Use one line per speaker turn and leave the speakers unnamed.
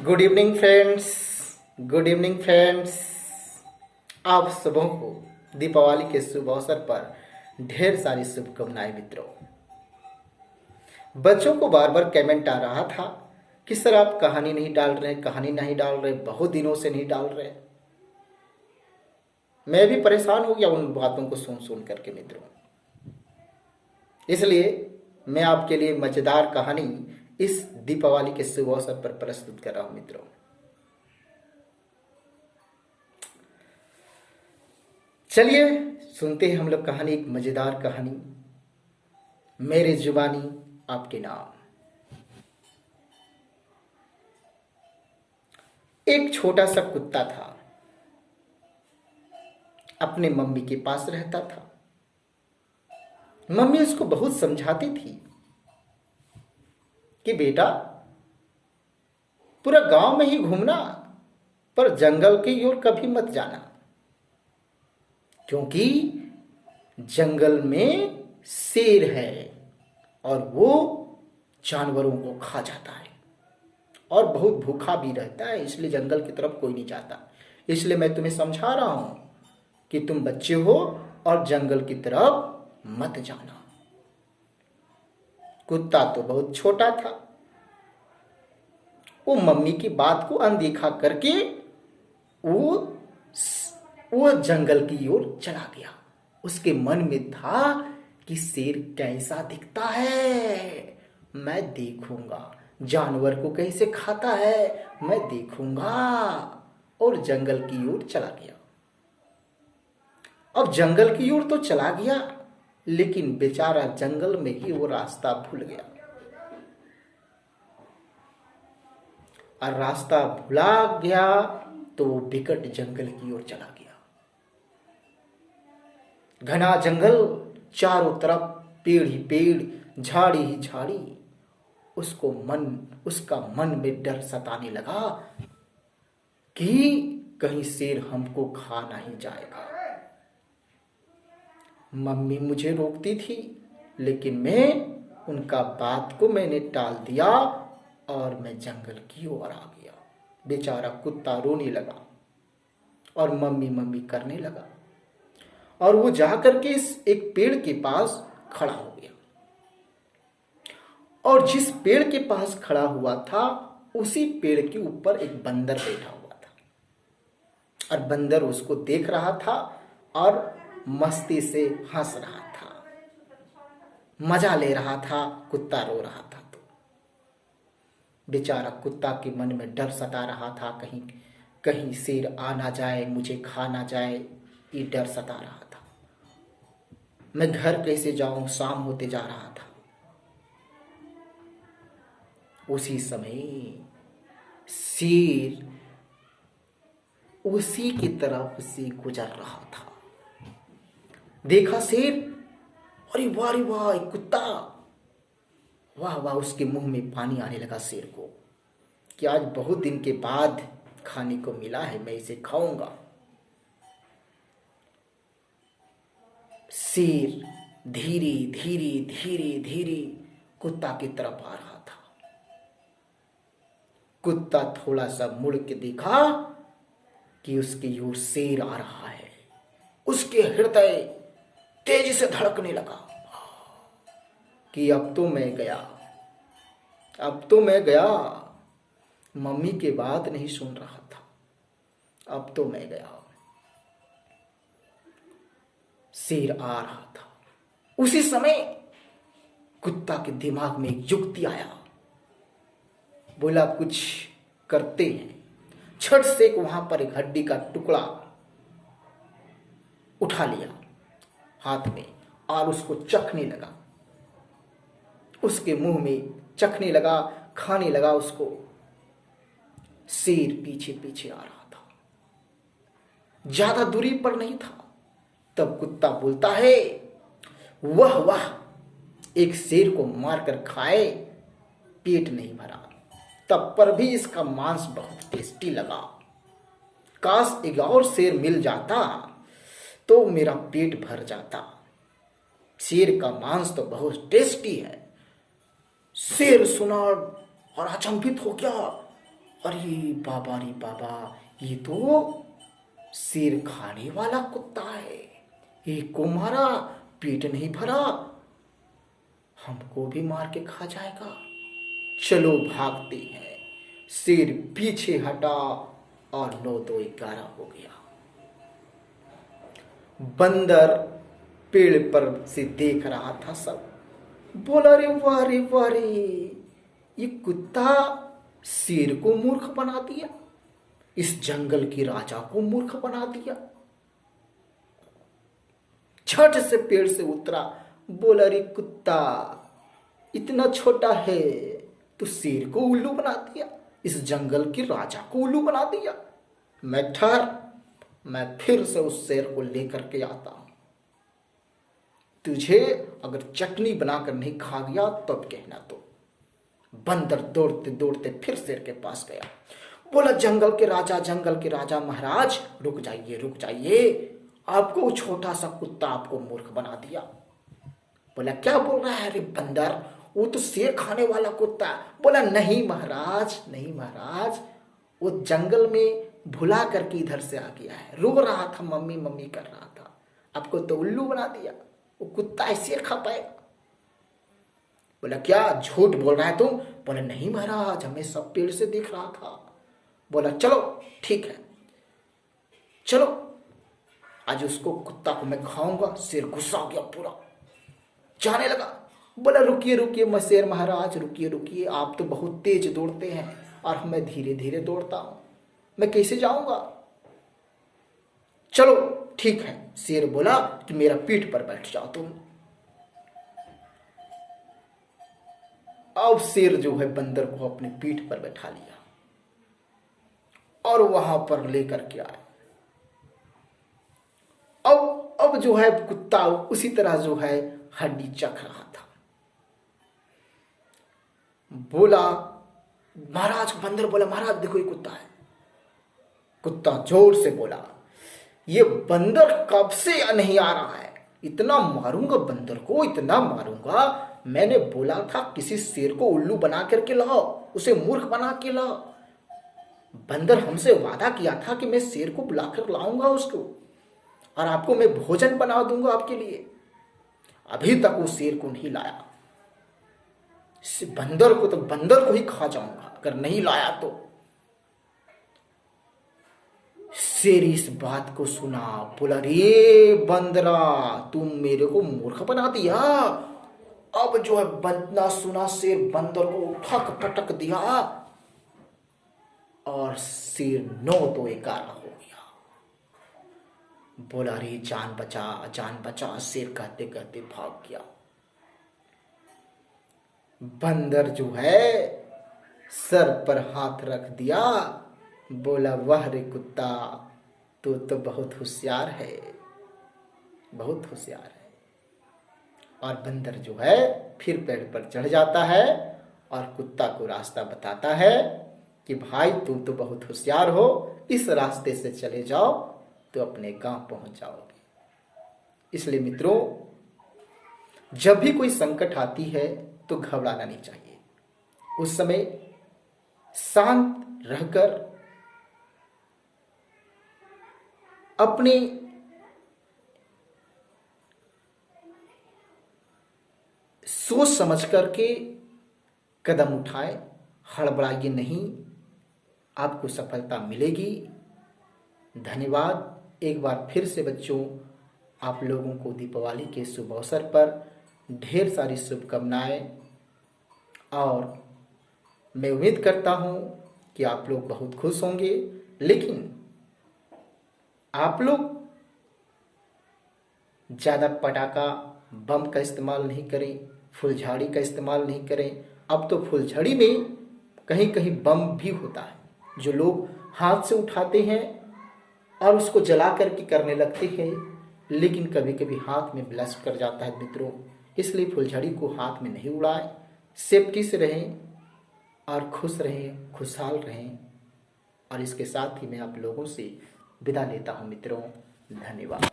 Good evening friends. Good evening friends. आप सबों को दीपावली के शुभ अवसर पर ढेर सारी शुभकामनाएं मित्रों। बच्चों को बार बार कमेंट आ रहा था कि सर आप कहानी नहीं डाल रहे, कहानी नहीं डाल रहे, बहुत दिनों से नहीं डाल रहे। मैं भी परेशान हो गया उन बातों को सुन सुन करके मित्रों। इसलिए मैं आपके लिए मजेदार कहानी इस दीपावली के शुभ अवसर पर प्रस्तुत कर रहा हूं मित्रों। चलिए सुनते हैं हम लोग कहानी, एक मजेदार कहानी, मेरे जुबानी आपके नाम। एक छोटा सा कुत्ता था, अपने मम्मी के पास रहता था। मम्मी उसको बहुत समझाती थी कि बेटा पूरा गांव में ही घूमना, पर जंगल की ओर कभी मत जाना, क्योंकि जंगल में शेर है और वो जानवरों को खा जाता है और बहुत भूखा भी रहता है, इसलिए जंगल की तरफ कोई नहीं जाता। इसलिए मैं तुम्हें समझा रहा हूं कि तुम बच्चे हो और जंगल की तरफ मत जाना। कुत्ता तो बहुत छोटा था, वो मम्मी की बात को अनदेखा करके वो जंगल की ओर चला गया। उसके मन में था कि शेर कैसा दिखता है मैं देखूंगा, जानवर को कैसे खाता है मैं देखूंगा, और जंगल की ओर चला गया। अब जंगल की ओर तो चला गया, लेकिन बेचारा जंगल में ही वो रास्ता भूल गया। और रास्ता भुला गया तो वो विकट जंगल की ओर चला गया। घना जंगल, चारों तरफ पेड़ ही पेड़, झाड़ी ही झाड़ी। उसका मन में डर सताने लगा कि कहीं शेर हमको खा नहीं जाएगा। मम्मी मुझे रोकती थी, लेकिन मैंने टाल दिया और मैं जंगल की ओर आ गया। बेचारा कुत्ता रोने लगा और मम्मी मम्मी करने लगा, और वो जाकर के इस एक पेड़ के पास खड़ा हो गया। और जिस पेड़ के पास खड़ा हुआ था, उसी पेड़ के ऊपर एक बंदर बैठा हुआ था, और बंदर उसको देख रहा था और मस्ती से हंस रहा था, मजा ले रहा था। कुत्ता रो रहा था तो बेचारा कुत्ता के मन में डर सता रहा था, कहीं कहीं शेर आ ना जाए, मुझे खा ना जाए, ये डर सता रहा था। मैं घर कैसे जाऊं, शाम होते जा रहा था। उसी समय शेर उसी की तरफ से गुजर रहा था। देखा शेर, अरे वाह रे वाह, एक कुत्ता, वाह वाह। उसके मुंह में पानी आने लगा शेर को कि आज बहुत दिन के बाद खाने को मिला है, मैं इसे खाऊंगा। शेर धीरे धीरे धीरे धीरे कुत्ता की तरफ आ रहा था। कुत्ता थोड़ा सा मुड़ के देखा कि उसकी ओर शेर आ रहा है। उसके हृदय तेजी से धड़कने लगा कि अब तो मैं गया, अब तो मैं गया। मम्मी की बात नहीं सुन रहा था, अब तो मैं गया। शेर आ रहा था। उसी समय कुत्ता के दिमाग में एक युक्ति आया। बोला कुछ करते हैं। छट से वहां पर एक हड्डी का टुकड़ा उठा लिया हाथ में और उसको चखने लगा। उसके मुंह में चखने लगा, खाने लगा उसको। शेर पीछे पीछे आ रहा था, ज्यादा दूरी पर नहीं था। तब कुत्ता बोलता है, वाह वाह, एक शेर को मारकर खाए, पेट नहीं भरा, तब पर भी इसका मांस बहुत टेस्टी लगा। काश एक और शेर मिल जाता तो मेरा पेट भर जाता। शेर का मांस तो बहुत टेस्टी है। शेर सुना और अचंभित हो गया, अरे बाबा रे बाबा, ये तो शेर खाने वाला कुत्ता है, एक को मारा, पेट नहीं भरा, हमको भी मार के खा जाएगा। चलो भागते हैं। शेर पीछे हटा और 9 2 11 हो गया। बंदर पेड़ पर से देख रहा था सब, बोला रे वाह रे वाह रे, ये कुत्ता शेर को मूर्ख बना दिया, इस जंगल की राजा को मूर्ख बना दिया। झट से पेड़ से उतरा, बोला रे कुत्ता, इतना छोटा है तो शेर को उल्लू बना दिया, इस जंगल की राजा को उल्लू बना दिया। मैं ठहर, मैं फिर से उस शेर को लेकर के आता हूं। तुझे अगर चटनी बनाकर नहीं खा गया तब कहना। तो बंदर दौड़ते दौड़ते फिर शेर के पास गया, बोला जंगल के राजा महाराज, रुक जाइए रुक जाइए, आपको छोटा सा कुत्ता आपको मूर्ख बना दिया। बोला क्या बोल रहा है रे बंदर, वो तो शेर खाने वाला कुत्ता। बोला नहीं महाराज, नहीं महाराज, वो जंगल में भुला करके इधर से आ गया है, रो रहा था, मम्मी मम्मी कर रहा था, आपको तो उल्लू बना दिया, वो कुत्ता ऐसे खा पाएगा। बोला क्या झूठ बोल रहा है तुम। बोला नहीं महाराज, हमें सब पेड़ से दिख रहा था। बोला चलो ठीक है, चलो आज उसको कुत्ता को मैं खाऊंगा। शेर गुस्सा हो गया पूरा, जाने लगा। बोला रुकिए रुकिए मैं शेर महाराज, रुकिए रुकिए, आप तो बहुत तेज दौड़ते हैं और मैं धीरे धीरे दौड़ता हूं, मैं कैसे जाऊंगा। चलो ठीक है। शेर बोला कि मेरा पीठ पर बैठ जाओ तुम। अब शेर जो है बंदर को अपने पीठ पर बैठा लिया और वहां पर लेकर के आया। अब जो है कुत्ता उसी तरह जो है हड्डी चख रहा था। बोला महाराज, बंदर बोला महाराज देखो ये कुत्ता है। कुत्ता जोर से बोला ये बंदर कब से नहीं आ रहा है, इतना मारूंगा बंदर को, इतना मारूंगा। मैंने बोला था किसी शेर को उल्लू बना करके लाओ, उसे मूर्ख बना के लाओ। बंदर हमसे वादा किया था कि मैं शेर को बुलाकर लाऊंगा उसको और आपको मैं भोजन बना दूंगा आपके लिए, अभी तक वो शेर को नहीं लाया। बंदर को तो बंदर को ही खा जाऊंगा अगर नहीं लाया तो। शेर इस बात को सुना, बोला रे बंदरा, तुम मेरे को मूर्ख बना दिया। अब जो है बंदा सुना, शेर बंदर को उठक पटक दिया और शेर 9 2 11 हो गया। बोला रे जान बचा जान बचा, शेर कहते कहते भाग गया। बंदर जो है सर पर हाथ रख दिया, बोला वाह रे कुत्ता, तू तो बहुत होशियार है, बहुत होशियार है। और बंदर जो है फिर पेड़ पर चढ़ जाता है और कुत्ता को रास्ता बताता है कि भाई तुम तो बहुत होशियार हो, इस रास्ते से चले जाओ तो अपने गांव पहुंच जाओगे। इसलिए मित्रों, जब भी कोई संकट आती है तो घबराना नहीं चाहिए। उस समय शांत रहकर अपने सोच समझ करके कदम उठाएं, हड़बड़ाइए नहीं, आपको सफलता मिलेगी। धन्यवाद। एक बार फिर से बच्चों, आप लोगों को दीपावली के शुभ अवसर पर ढेर सारी शुभकामनाएं, और मैं उम्मीद करता हूं कि आप लोग बहुत खुश होंगे। लेकिन आप लोग ज़्यादा पटाखा बम का इस्तेमाल नहीं करें, फुलझड़ी का इस्तेमाल नहीं करें। अब तो फुलझड़ी में कहीं कहीं बम भी होता है, जो लोग हाथ से उठाते हैं और उसको जला करके करने लगते हैं, लेकिन कभी कभी हाथ में ब्लास्ट कर जाता है मित्रों। इसलिए फुलझड़ी को हाथ में नहीं उड़ाएं, सेफ्टी से रहें और खुश रहें, खुशहाल रहें। और इसके साथ ही मैं आप लोगों से विदा लेता हूं मित्रों। धन्यवाद।